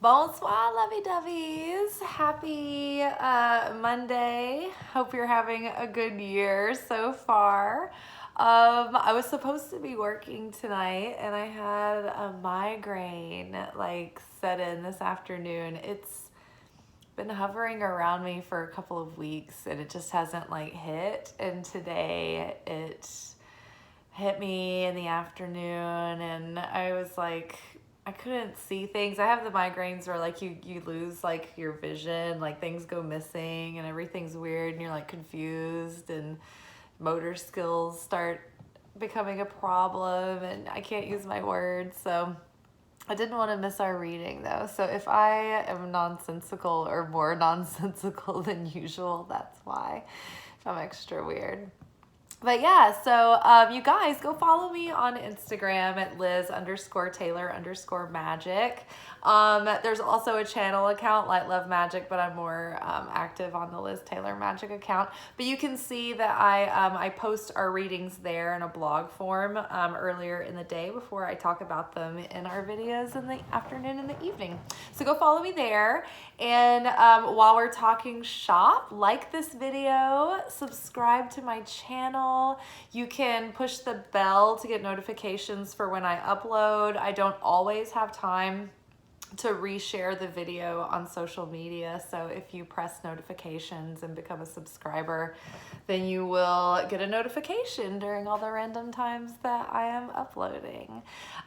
Bonsoir, lovey-doveys. Happy Monday. Hope you're having a good year so far. I was supposed to be working tonight and I had a migraine set in this afternoon. It's been hovering around me for a couple of weeks and it just hasn't hit. And today it hit me in the afternoon and I was I couldn't see things. I have the migraines where you lose your vision, things go missing and everything's weird and you're confused and motor skills start becoming a problem and I can't use my words. So I didn't want to miss our reading though. So if I am nonsensical or more nonsensical than usual, that's why. I'm extra weird. But yeah, so you guys go follow me on Instagram at Liz_Taylor_Magick. There's also a channel account, Light Love Magic, but I'm more active on the Liz Taylor Magic account. But you can see that I post our readings there in a blog form earlier in the day before I talk about them in our videos in the afternoon and the evening. So go follow me there. And while we're talking shop, like this video, subscribe to my channel. You can push the bell to get notifications for when I upload. I don't always have time to reshare the video on social media. So if you press notifications and become a subscriber, then you will get a notification during all the random times that I am uploading.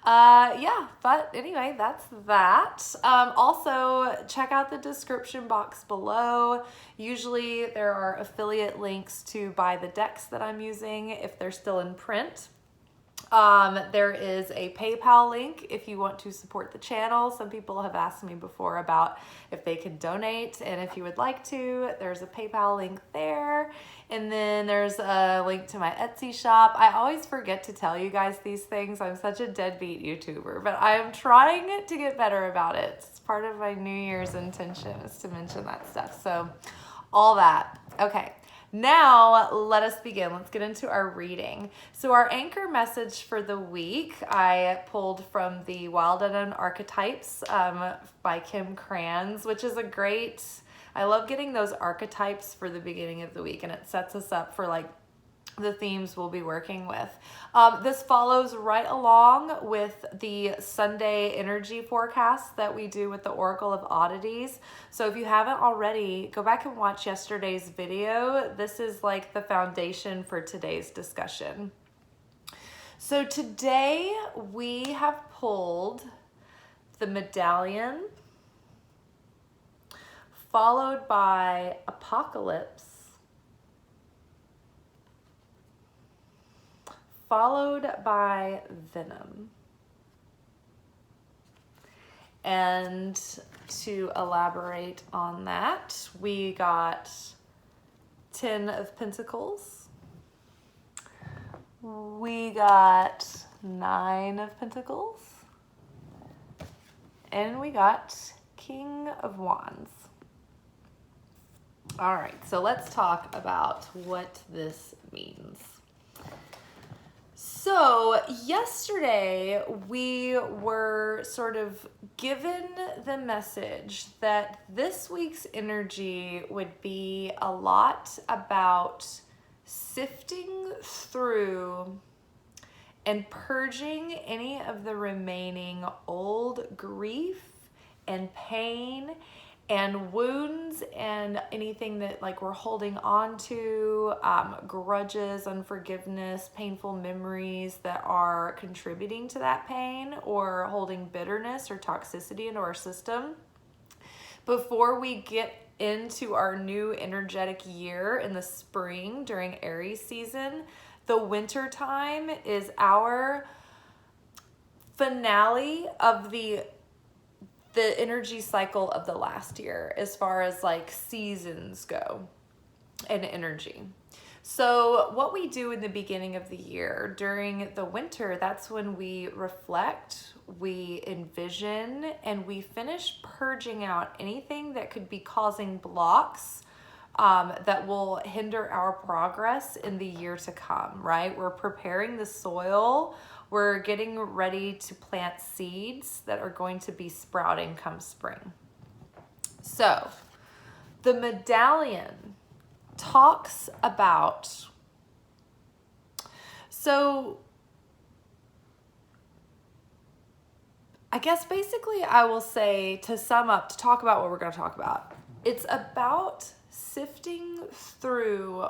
Yeah, but anyway, that's that. Also, check out the description box below. Usually there are affiliate links to buy the decks that I'm using if they're still in print. There is a PayPal link if you want to support the channel. Some people have asked me before about if they can donate, and if you would like to, there's a PayPal link there. And then there's a link to my Etsy shop. I always forget to tell you guys these things. I'm such a deadbeat YouTuber, but I am trying to get better about it. It's part of my New Year's intention is to mention that stuff. So all that. Okay. Now, let us begin. Let's get into our reading. So our anchor message for the week, I pulled from the Wild Unknown Archetypes by Kim Kranz, which is a great, I love getting those archetypes for the beginning of the week, and it sets us up for the themes we'll be working with. This follows right along with the Sunday energy forecast that we do with the Oracle of Oddities. So if you haven't already, go back and watch yesterday's video. This is the foundation for today's discussion. So today we have pulled the Medallion, followed by Apocalypse, followed by Venom. And to elaborate on that, we got 10 of Pentacles. We got 9 of Pentacles. And we got King of Wands. All right, so let's talk about what this means. So yesterday we were sort of given the message that this week's energy would be a lot about sifting through and purging any of the remaining old grief and pain and wounds and anything that we're holding on to, grudges, unforgiveness, painful memories that are contributing to that pain or holding bitterness or toxicity into our system. Before we get into our new energetic year in the spring during Aries season, the winter time is our finale of the energy cycle of the last year as far as seasons go and energy. So what we do in the beginning of the year during the winter, that's when we reflect, we envision, and we finish purging out anything that could be causing blocks that will hinder our progress in the year to come, right? We're preparing the soil. We're getting ready to plant seeds that are going to be sprouting come spring. So the medallion talks about, so I guess basically I will say, to sum up, to talk about what we're going to talk about, it's about sifting through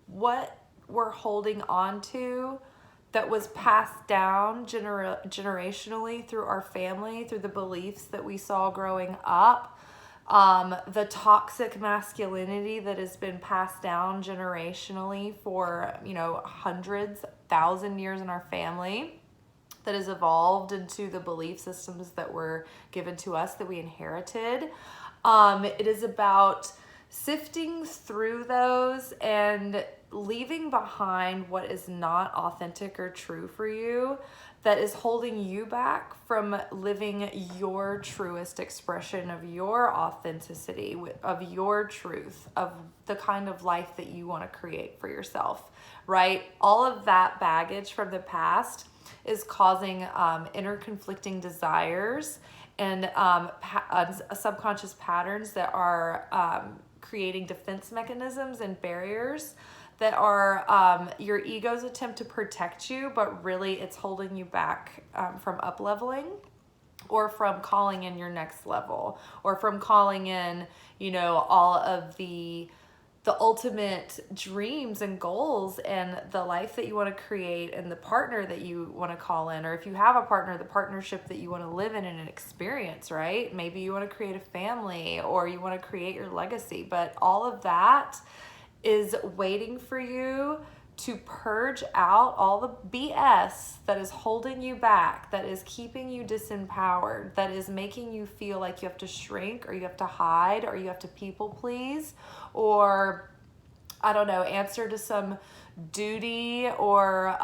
what we're holding on to that was passed down generationally through our family, through the beliefs that we saw growing up, the toxic masculinity that has been passed down generationally for, hundreds, 1,000 years in our family, that has evolved into the belief systems that were given to us, that we inherited. It is about sifting through those and leaving behind what is not authentic or true for you, that is holding you back from living your truest expression of your authenticity, of your truth, of the kind of life that you want to create for yourself, right? All of that baggage from the past is causing inner conflicting desires and subconscious patterns that are creating defense mechanisms and barriers that are your ego's attempt to protect you, but really it's holding you back from up-leveling, or from calling in your next level, or from calling in, all of the ultimate dreams and goals and the life that you want to create, and the partner that you want to call in, or if you have a partner, the partnership that you want to live in and experience, right? Maybe you want to create a family, or you want to create your legacy, but all of that is waiting for you to purge out all the BS that is holding you back, that is keeping you disempowered, that is making you feel like you have to shrink, or you have to hide, or you have to people please, or answer to some duty, or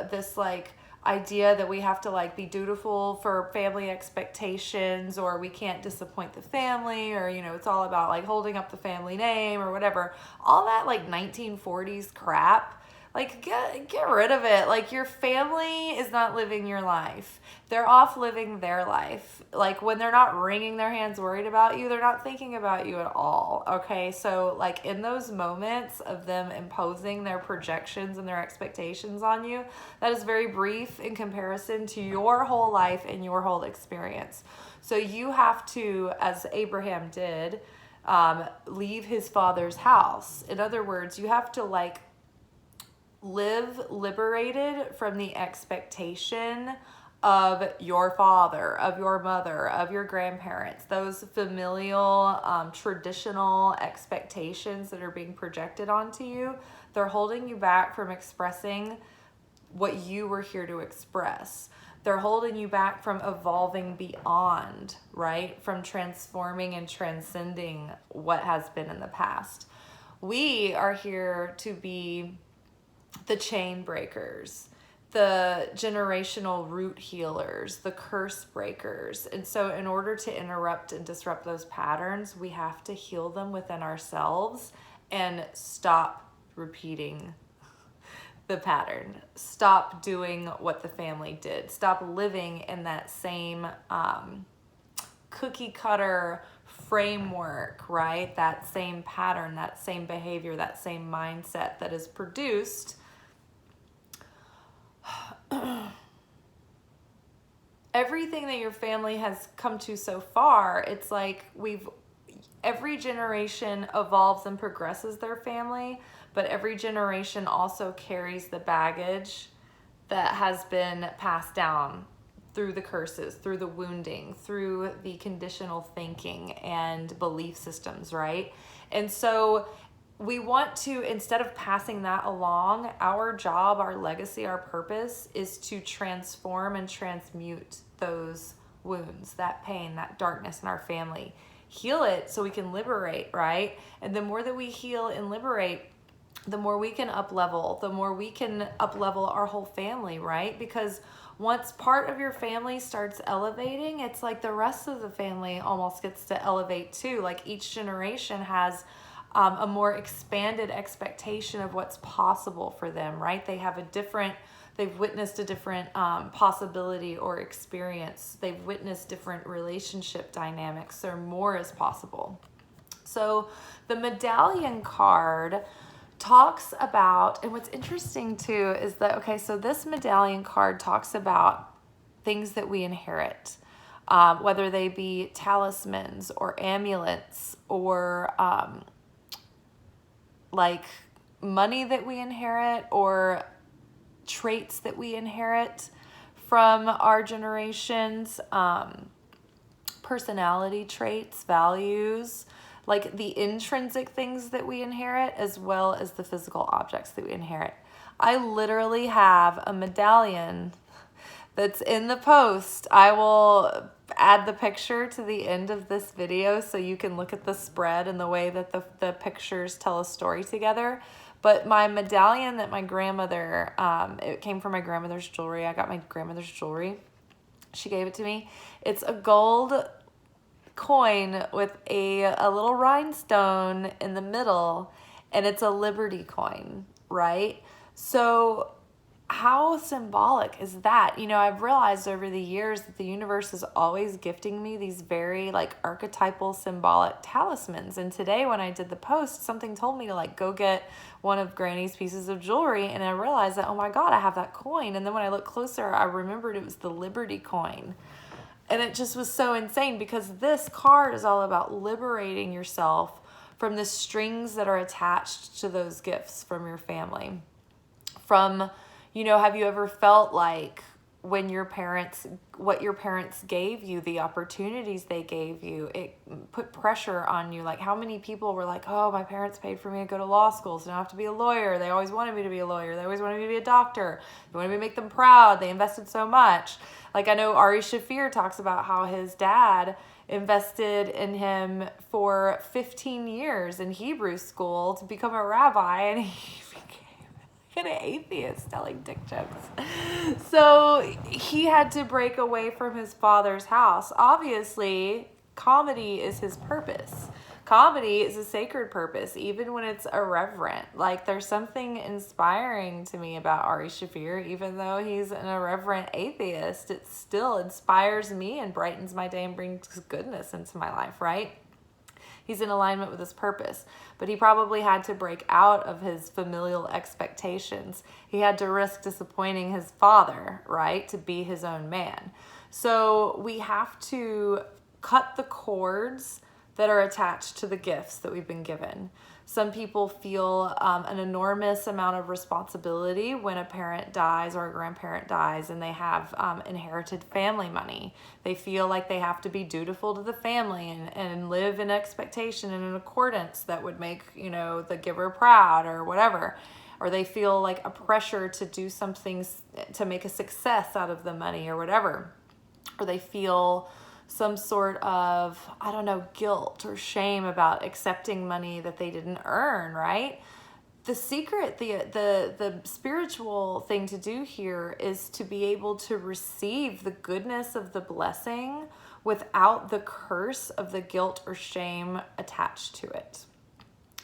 this idea that we have to be dutiful for family expectations, or we can't disappoint the family, or it's all about holding up the family name or whatever. All that 1940s crap, get rid of it. Your family is not living your life. They're off living their life. When they're not wringing their hands worried about you, they're not thinking about you at all. Okay, so in those moments of them imposing their projections and their expectations on you, that is very brief in comparison to your whole life and your whole experience. So you have to, as Abraham did, leave his father's house. In other words, you have to live liberated from the expectation of your father, of your mother, of your grandparents, those familial, traditional expectations that are being projected onto you. They're holding you back from expressing what you were here to express. They're holding you back from evolving beyond, right? From transforming and transcending what has been in the past. We are here to be the chain breakers, the generational root healers, the curse breakers. And so in order to interrupt and disrupt those patterns, we have to heal them within ourselves and stop repeating the pattern. Stop doing what the family did. Stop living in that same cookie cutter framework, right? That same pattern, that same behavior, that same mindset that is produced everything that your family has come to so far. It's every generation evolves and progresses their family, but every generation also carries the baggage that has been passed down through the curses, through the wounding, through the conditional thinking and belief systems, right? And so we want to, instead of passing that along, our job, our legacy, our purpose is to transform and transmute those wounds, that pain, that darkness in our family. Heal it so we can liberate, right? And the more that we heal and liberate, the more we can up-level, the more we can up-level our whole family, right? Because once part of your family starts elevating, it's the rest of the family almost gets to elevate too. Each generation has a more expanded expectation of what's possible for them, right? They've witnessed a different possibility or experience. They've witnessed different relationship dynamics, so more is possible. So the medallion card talks about, and what's interesting too is that, okay, so this medallion card talks about things that we inherit, whether they be talismans or amulets or like money that we inherit or traits that we inherit from our generations, personality traits, values, like the intrinsic things that we inherit, as well as the physical objects that we inherit. I literally have a medallion that's in the post. I will add the picture to the end of this video so you can look at the spread and the way that the pictures tell a story together. But my medallion that my grandmother, it came from my grandmother's jewelry. I got my grandmother's jewelry. She gave it to me. It's a gold coin with a little rhinestone in the middle, and it's a Liberty coin, right? So how symbolic is that? You know, I've realized over the years that the universe is always gifting me these very like archetypal symbolic talismans. And today when I did the post, something told me to like go get one of Granny's pieces of jewelry, and I realized that, oh my God, I have that coin. And then when I looked closer, I remembered it was the Liberty coin. And it just was so insane because this card is all about liberating yourself from the strings that are attached to those gifts from your family. From, you know, have you ever felt like when what your parents gave you, the opportunities they gave you, it put pressure on you? Like how many people were like, oh, my parents paid for me to go to law school, so now I have to be a lawyer. They always wanted me to be a lawyer. They always wanted me to be a doctor. They wanted me to make them proud. They invested so much. Like I know Ari Shafir talks about how his dad invested in him for 15 years in Hebrew school to become a rabbi, and he became an atheist telling dick jokes. So he had to break away from his father's house. Obviously, comedy is his purpose. Comedy is a sacred purpose, even when it's irreverent. Like there's something inspiring to me about Ari Shafir, even though he's an irreverent atheist, it still inspires me and brightens my day and brings goodness into my life, right? He's in alignment with his purpose, but he probably had to break out of his familial expectations. He had to risk disappointing his father, right, to be his own man. So we have to cut the cords that are attached to the gifts that we've been given. Some people feel an enormous amount of responsibility when a parent dies or a grandparent dies and they have inherited family money. They feel like they have to be dutiful to the family and live in expectation and in accordance that would make, you know, the giver proud or whatever. Or they feel like a pressure to do something to make a success out of the money or whatever. Or they feel some sort of, I don't know, guilt or shame about accepting money that they didn't earn, right? The secret, the spiritual thing to do here is to be able to receive the goodness of the blessing without the curse of the guilt or shame attached to it.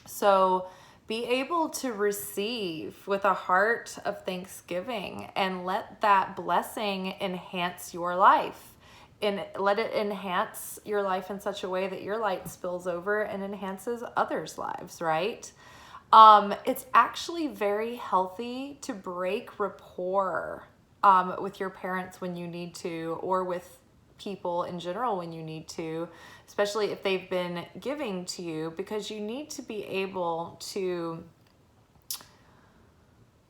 So be able to receive with a heart of thanksgiving and let that blessing enhance your life. And let it enhance your life in such a way that your light spills over and enhances others' lives, right? It's actually very healthy to break rapport with your parents when you need to, or with people in general when you need to, especially if they've been giving to you, because you need to be able to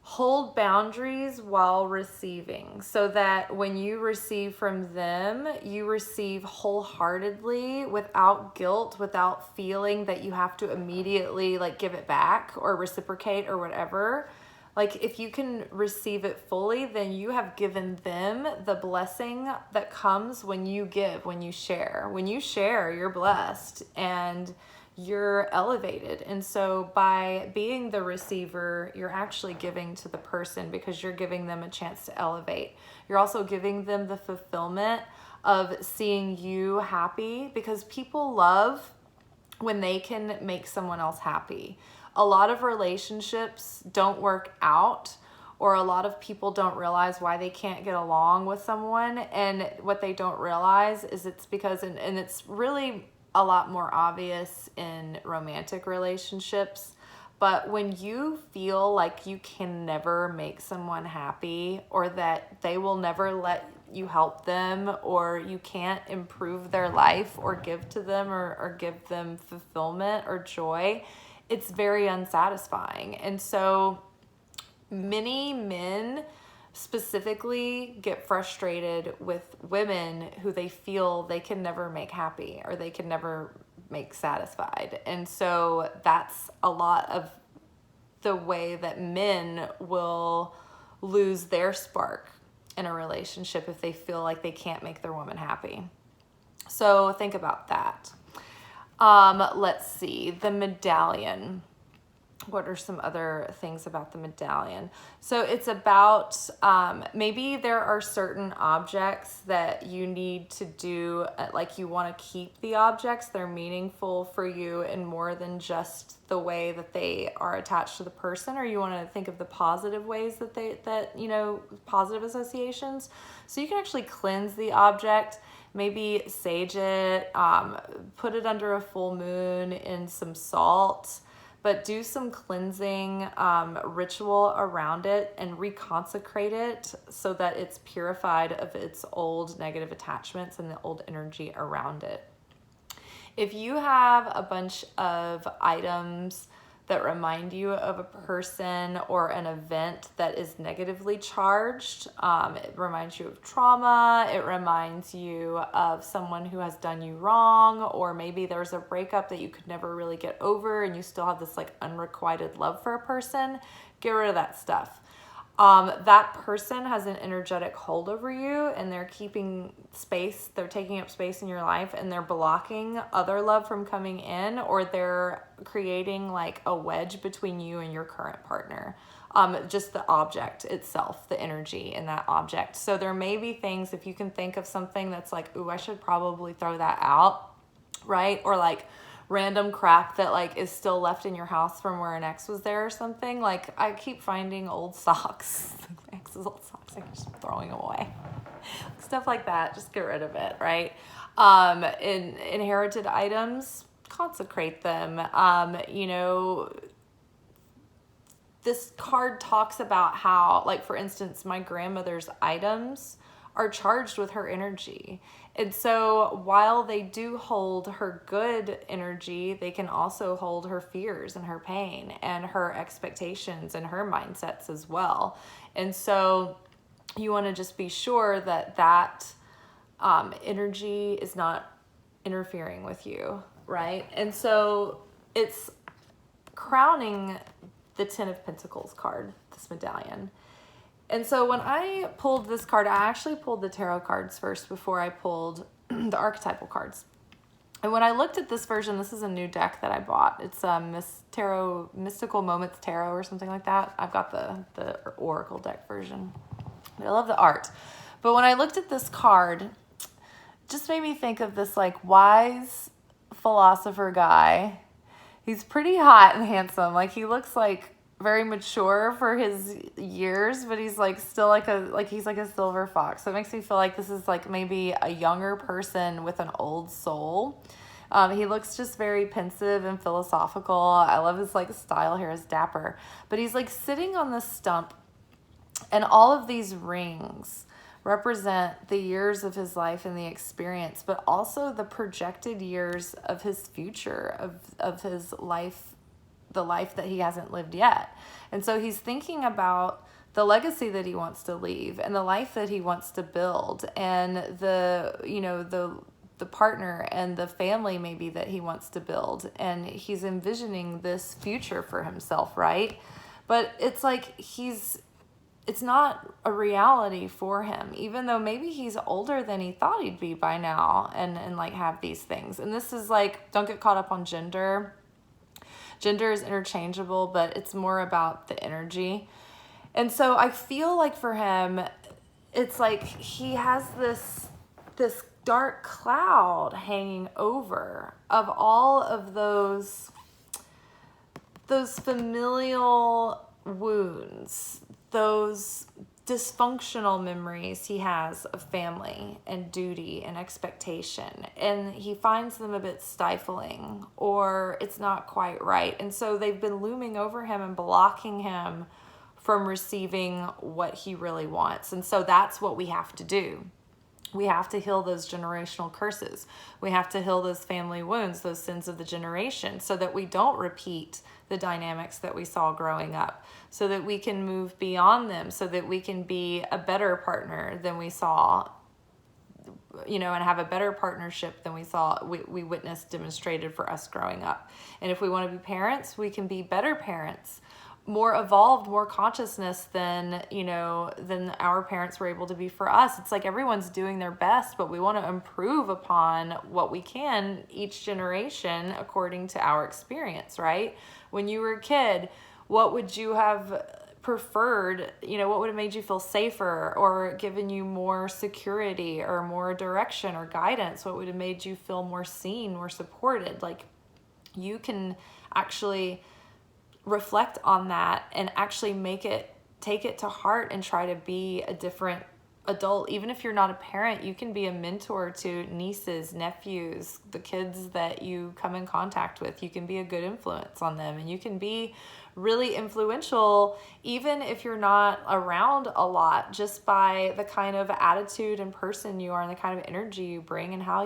hold boundaries while receiving, so that when you receive from them, you receive wholeheartedly without guilt, without feeling that you have to immediately like give it back or reciprocate or whatever. Like if you can receive it fully, then you have given them the blessing that comes when you give, when you share. When you share, you're blessed and you're elevated. And so by being the receiver, you're actually giving to the person because you're giving them a chance to elevate. You're also giving them the fulfillment of seeing you happy, because people love when they can make someone else happy. A lot of relationships don't work out, or a lot of people don't realize why they can't get along with someone. And what they don't realize is it's because, and it's really a lot more obvious in romantic relationships, but when you feel like you can never make someone happy, or that they will never let you help them, or you can't improve their life or give to them, or give them fulfillment or joy, it's very unsatisfying. And so many men specifically get frustrated with women who they feel they can never make happy, or they can never make satisfied. And so that's a lot of the way that men will lose their spark in a relationship, if they feel like they can't make their woman happy. So think about that. Let's see, the medallion. What are some other things about the medallion? So it's about, maybe there are certain objects that you need to do, like you want to keep the objects. They're meaningful for you in more than just the way that they are attached to the person, or you want to think of the positive ways that positive associations. So you can actually cleanse the object, maybe sage it, put it under a full moon in some salt, but do some cleansing ritual around it and reconsecrate it so that it's purified of its old negative attachments and the old energy around it. If you have a bunch of items that remind you of a person or an event that is negatively charged, it reminds you of trauma, it reminds you of someone who has done you wrong, or maybe there's a breakup that you could never really get over and you still have this like unrequited love for a person, get rid of that stuff. That person has an energetic hold over you, and they're keeping space, they're taking up space in your life, and they're blocking other love from coming in, or they're creating like a wedge between you and your current partner. Just the object itself, the energy in that object. So there may be things, if you can think of something that's like, ooh, I should probably throw that out, right? Or like random crap that like is still left in your house from where an ex was there or something. Like I keep finding old socks, my ex's old socks, I'm just throwing them away. Stuff like that, just get rid of it, right? Inherited items, consecrate them. This card talks about how, like for instance, my grandmother's items are charged with her energy. And so while they do hold her good energy, they can also hold her fears and her pain and her expectations and her mindsets as well. And so you want to just be sure that that energy is not interfering with you, right? And so it's crowning the 10 of Pentacles card, this medallion. And so when I pulled this card, I actually pulled the tarot cards first before I pulled the archetypal cards. And when I looked at this version, this is a new deck that I bought. It's Mystical Moments Tarot or something like that. I've got the Oracle deck version. I love the art. But when I looked at this card, it just made me think of this like wise philosopher guy. He's pretty hot and handsome. Like he looks like very mature for his years, but he's like still he's like a silver fox. So it makes me feel like this is like maybe a younger person with an old soul. He looks just very pensive and philosophical. I love his like style here, is dapper. But he's like sitting on the stump, and all of these rings represent the years of his life and the experience, but also the projected years of his future, of his life, the life that he hasn't lived yet. And so he's thinking about the legacy that he wants to leave and the life that he wants to build, and the partner and the family maybe that he wants to build. And he's envisioning this future for himself, right? But it's like it's not a reality for him, even though maybe he's older than he thought he'd be by now and like have these things. And this is like, don't get caught up on gender. Gender is interchangeable, but it's more about the energy. And so I feel like for him, it's like he has this dark cloud hanging over of all of those familial wounds, those dysfunctional memories he has of family and duty and expectation, and he finds them a bit stifling, or it's not quite right. And so they've been looming over him and blocking him from receiving what he really wants. And so that's what we have to do. We have to heal those generational curses. We have to heal those family wounds, those sins of the generation, so that we don't repeat the dynamics that we saw growing up, so that we can move beyond them, so that we can be a better partner than we saw, and have a better partnership than we witnessed demonstrated for us growing up. And if we want to be parents, we can be better parents, more evolved, more consciousness than our parents were able to be for us. It's like everyone's doing their best, but we want to improve upon what we can each generation according to our experience, right? When you were a kid, what would you have preferred? What would have made you feel safer or given you more security or more direction or guidance? What would have made you feel more seen, more supported? Like, you can actually reflect on that and actually take it to heart and try to be a different adult. Even if you're not a parent, you can be a mentor to nieces, nephews, the kids that you come in contact with. You can be a good influence on them, and you can be really influential even if you're not around a lot, just by the kind of attitude and person you are and the kind of energy you bring and how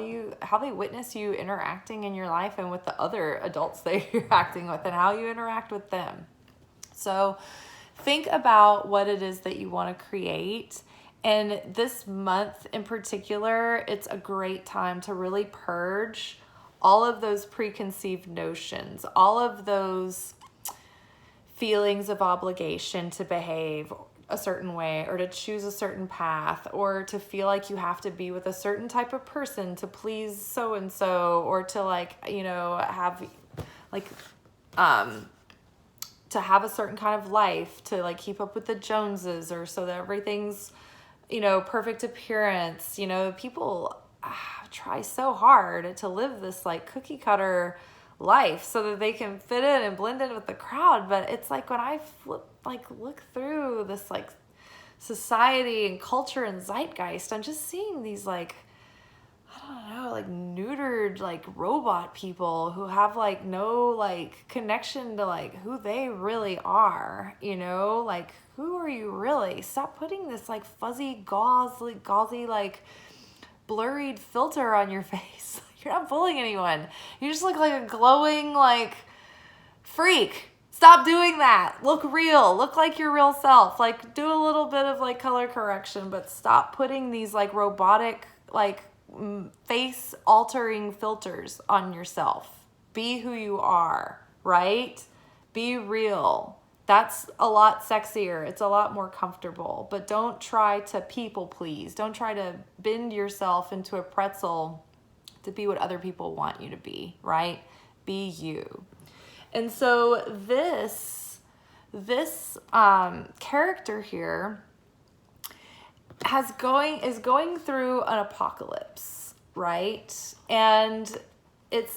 they witness you interacting in your life and with the other adults that you're acting with and how you interact with them. So think about what it is that you want to create. And this month in particular, it's a great time to really purge all of those preconceived notions, all of those feelings of obligation to behave a certain way or to choose a certain path or to feel like you have to be with a certain type of person to please so-and-so, or to to have a certain kind of life, to keep up with the Joneses, or so that everything's perfect appearance. People try so hard to live this cookie cutter life so that they can fit in and blend in with the crowd. But it's like, when I look through this society and culture and zeitgeist, I'm just seeing these neutered robot people who have no connection to who they really are. Who are you really? Stop putting this fuzzy gauzy blurred filter on your face. You're not fooling anyone. You just look like a glowing freak. Stop doing that. Look real. Look like your real self. Do a little bit of color correction, but stop putting these robotic face altering filters on yourself. Be who you are, right? Be real. That's a lot sexier. It's a lot more comfortable. But don't try to people please. Don't try to bend yourself into a pretzel to be what other people want you to be, right? Be you. And so this character here is going through an apocalypse, right? And it's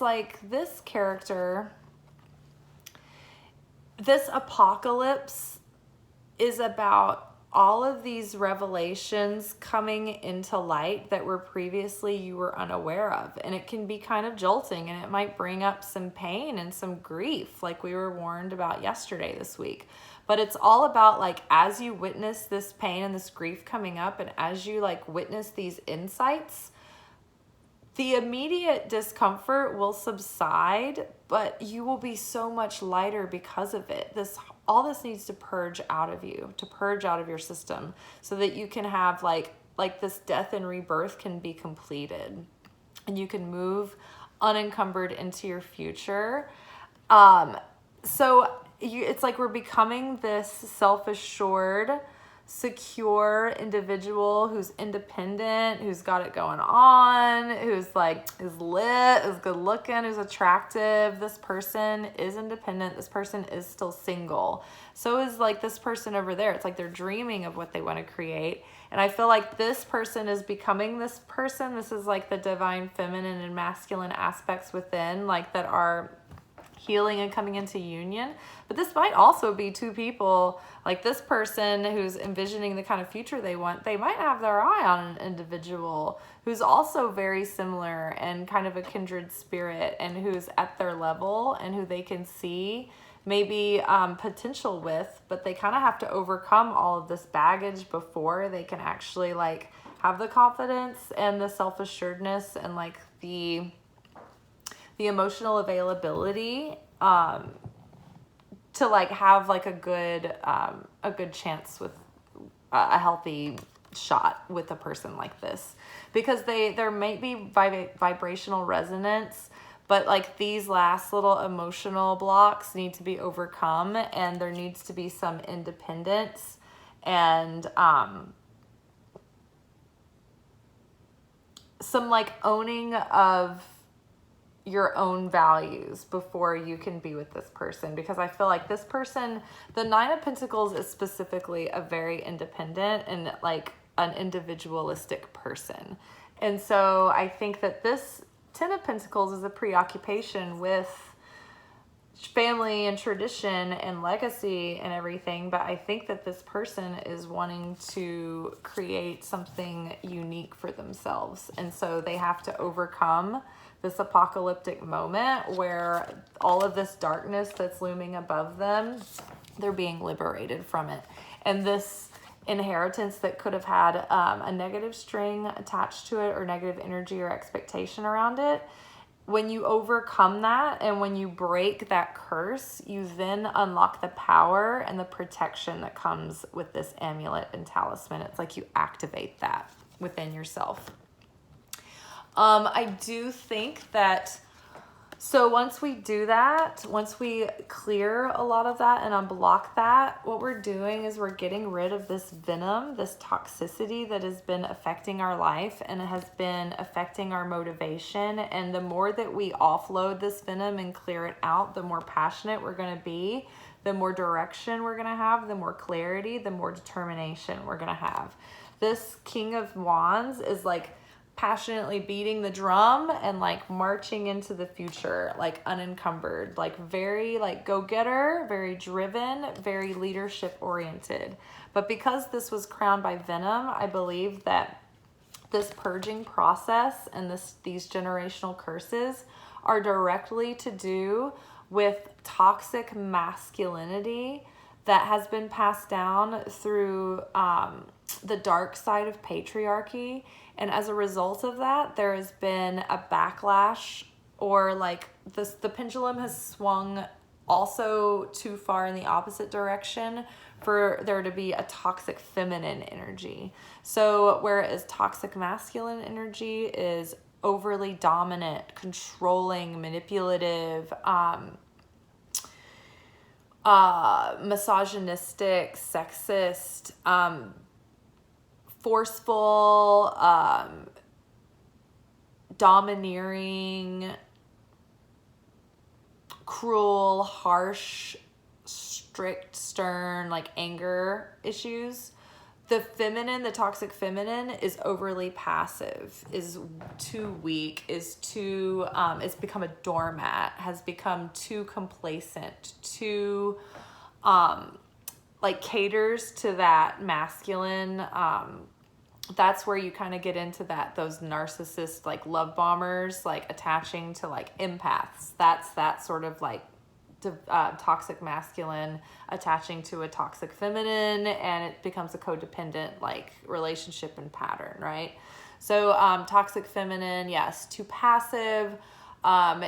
this character, this apocalypse is about all of these revelations coming into light that were previously you were unaware of. And it can be kind of jolting, and it might bring up some pain and some grief, like we were warned about yesterday this week. But it's all about as you witness this pain and this grief coming up, and as you witness these insights, the immediate discomfort will subside, but you will be so much lighter because of it. All this needs to purge out of you, to purge out of your system, so that you can have this death and rebirth can be completed, and you can move unencumbered into your future. It's we're becoming this self-assured, secure individual who's independent, who's got it going on, who's is lit, is good looking, who's attractive. This person is independent. This person is still single. So is this person over there. It's they're dreaming of what they want to create, And I feel like this person is becoming this person. This is like the divine feminine and masculine aspects within, like that are healing and coming into union. But this might also be two people, like this person who's envisioning the kind of future they want, they might have their eye on an individual who's also very similar and kind of a kindred spirit, and who's at their level and who they can see maybe potential with, but they kind of have to overcome all of this baggage before they can actually like have the confidence and the self-assuredness and like the emotional availability to like have like a good chance with a healthy shot with a person like this, because there might be vibrational resonance, but like these last little emotional blocks need to be overcome, and there needs to be some independence and some like owning of your own values before you can be with this person. Because I feel like this person, the Nine of Pentacles, is specifically a very independent and like an individualistic person. And so I think that this Ten of Pentacles is a preoccupation with family and tradition and legacy and everything, but I think that this person is wanting to create something unique for themselves, and so they have to overcome this apocalyptic moment where all of this darkness that's looming above them, they're being liberated from it. And this inheritance that could have had a negative string attached to it, or negative energy or expectation around it, when you overcome that and when you break that curse, you then unlock the power and the protection that comes with this amulet and talisman. It's like you activate that within yourself. I do think that, so once we do that, once we clear a lot of that and unblock that, what we're doing is we're getting rid of this venom, this toxicity that has been affecting our life and has been affecting our motivation. And the more that we offload this venom and clear it out, the more passionate we're going to be, the more direction we're going to have, the more clarity, the more determination we're going to have. This King of Wands is like passionately beating the drum and like marching into the future, like unencumbered, like very like go-getter, very driven, very leadership oriented. But because this was crowned by venom, I believe that this purging process and these generational curses are directly to do with toxic masculinity that has been passed down through the dark side of patriarchy. And as a result of that, there has been a backlash, or like the pendulum has swung also too far in the opposite direction for there to be a toxic feminine energy. So whereas toxic masculine energy is overly dominant, controlling, manipulative, misogynistic, sexist, forceful, domineering, cruel, harsh, strict, stern, like anger issues. The feminine, the toxic feminine, is overly passive, is too weak, is too, it's become a doormat, has become too complacent, too, like caters to that masculine, that's where you kind of get into those narcissists, like love bombers, like attaching to like empaths. That's that sort of like toxic masculine attaching to a toxic feminine, and it becomes a codependent like relationship and pattern, right? So toxic feminine, yes, too passive,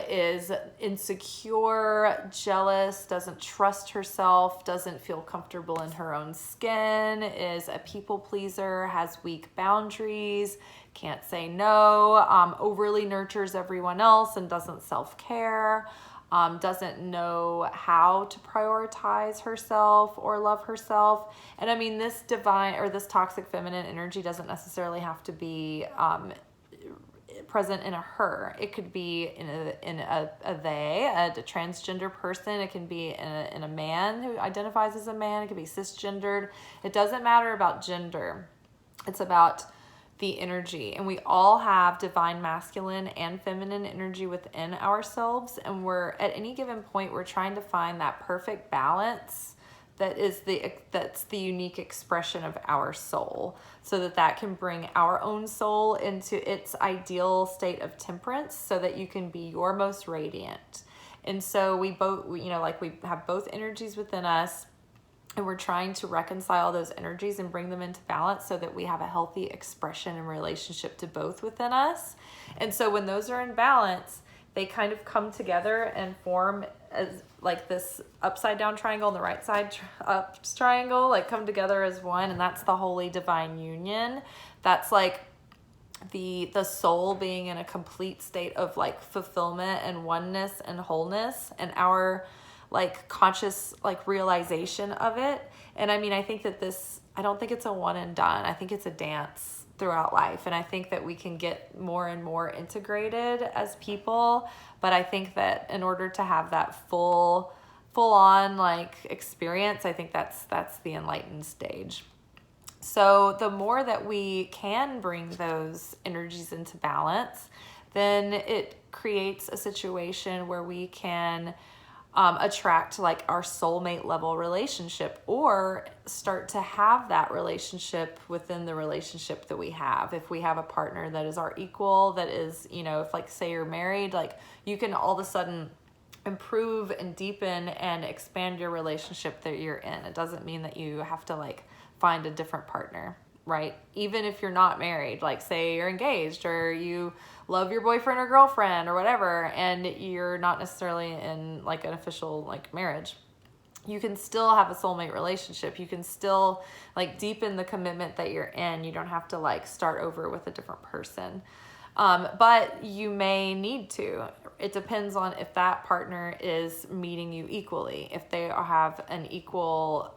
is insecure, jealous, doesn't trust herself, doesn't feel comfortable in her own skin, is a people pleaser, has weak boundaries, can't say no, overly nurtures everyone else and doesn't self-care, doesn't know how to prioritize herself or love herself. And I mean, this divine or this toxic feminine energy doesn't necessarily have to be present in a her. It could be in a they, a transgender person. It can be in a man who identifies as a man. It could be cisgendered. It doesn't matter about gender. It's about the energy, and we all have divine masculine and feminine energy within ourselves, and we're at any given point we're trying to find that perfect balance that's the unique expression of our soul, so that can bring our own soul into its ideal state of temperance, so that you can be your most radiant. And so we both, we have both energies within us, and we're trying to reconcile those energies and bring them into balance so that we have a healthy expression and relationship to both within us. And so when those are in balance, they kind of come together and form as like this upside down triangle, and the right side up triangle, like come together as one. And that's the holy divine union. That's like the soul being in a complete state of like fulfillment and oneness and wholeness, and our like conscious like realization of it. And I mean, I think that I don't think it's a one and done. I think it's a dance throughout life. And I think that we can get more and more integrated as people. But I think that in order to have that full on like experience, I think that's the enlightened stage. So the more that we can bring those energies into balance, then it creates a situation where we can attract like our soulmate level relationship, or start to have that relationship within the relationship that we have. If we have a partner that is our equal, that is, if like say you're married, like you can all of a sudden improve and deepen and expand your relationship that you're in. It doesn't mean that you have to like find a different partner, right? Even if you're not married, like say you're engaged, or you love your boyfriend or girlfriend or whatever, and you're not necessarily in like an official like marriage, you can still have a soulmate relationship. You can still like deepen the commitment that you're in. You don't have to like start over with a different person. But you may need to. It depends on if that partner is meeting you equally, if they have an equal,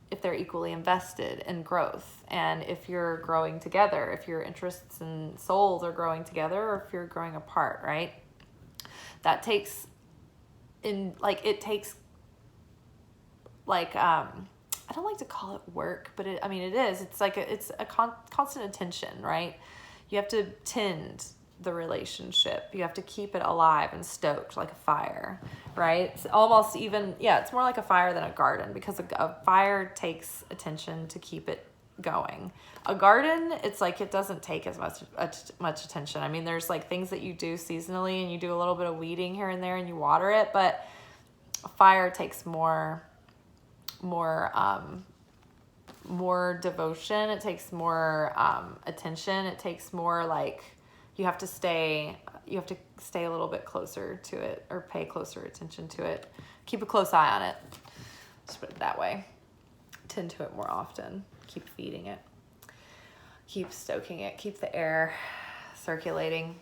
if they're equally invested in growth, and if you're growing together, if your interests and souls are growing together, or if you're growing apart, right? That takes I don't like to call it work, but it is. It's like it's a constant attention, right? You have to tend the relationship. You have to keep it alive and stoked like a fire, right? It's almost even, it's more like a fire than a garden, because a fire takes attention to keep it going. A garden, it's like it doesn't take as much attention. I mean, there's like things that you do seasonally, and you do a little bit of weeding here and there, and you water it, but a fire takes more devotion. It takes more attention. It takes more like you have to stay a little bit closer to it, or pay closer attention to it. Keep a close eye on it. Just put it that way. Tend to it more often. Keep feeding it. Keep stoking it. Keep the air circulating.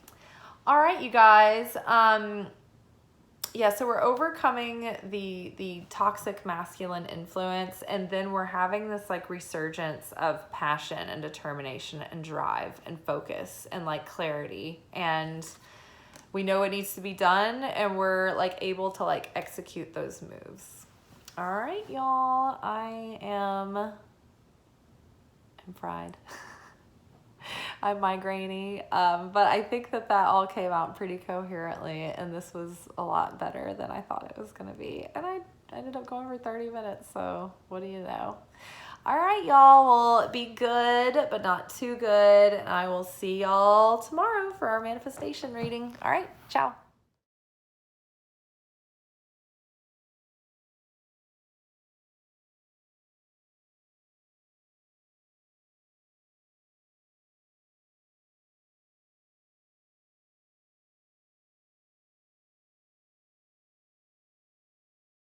All right, you guys. So we're overcoming the toxic masculine influence, and then we're having this like resurgence of passion and determination and drive and focus and like clarity, and we know what needs to be done, and we're like able to like execute those moves. All right, y'all, I'm fried. I'm migrainey, but I think that all came out pretty coherently, and this was a lot better than I thought it was going to be. And I ended up going for 30 minutes, so what do you know? All right, y'all, well, be good, but not too good, and I will see y'all tomorrow for our manifestation reading. All right, ciao.